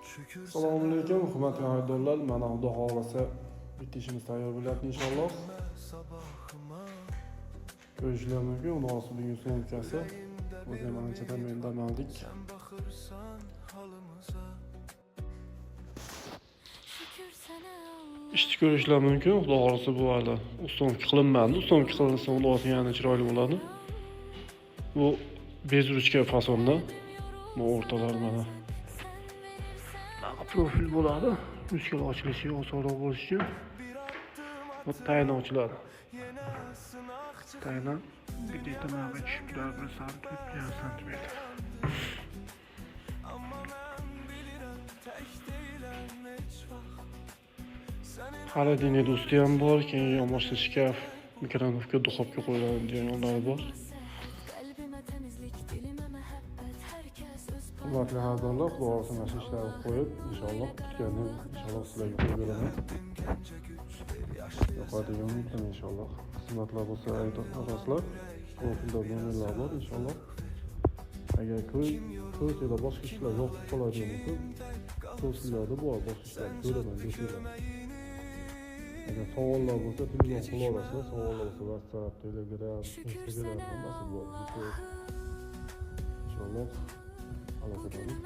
Assalomu alaykum, hurmatli xaridorlar. Mana Xudo xolasa bitta ishimiz tayyor bo'lyapti inshaalloh. Ko'rishlar mumkin, xudosi bugun so'mkasi. O'zim anchadan men dam oldik. Ishni ko'rishlar mumkin, xudo xolasa bu hali ustomka qilinmadi. Ustomka qilinsa xudosi yana chiroyli bo'ladi. Bu bezruchka fasonda. Bu o'rtalar mana profil bo'ladi. Mushkil ochilishi osonroq bo'lishi uchun bu tayini ochiladi. Tayini bitta narxga tushib turadi 1 santimetr. Xolodilnik do'sti ham bor, keyin yonboshli shkaf, mikronovka, duxovka qo'yiladi degan yo'llari bor. Hurmatli xaridorlar, xudo xohlasa mana shu ishlarni qo'yib, inshaalloh kutganini inshaalloh sizlarga qo'yib beraman. Yoqadigan umiddaman inshaalloh. Xizmatlar bo'lsa aytasizlar. Profilda nomerlar bor inshaalloh. Agar ko'rsanglar boshqa ishlar yoqib qoladigan bo'lsa, profillarda bor boshqa ishlar ko'raman desanglar. Agar savollar bo'lsa, telefon qila olasizlar. Savollar bo'lsa WhatsApp, Telegram, Instagram hammasi bor. Inshaalloh aloqadorlik.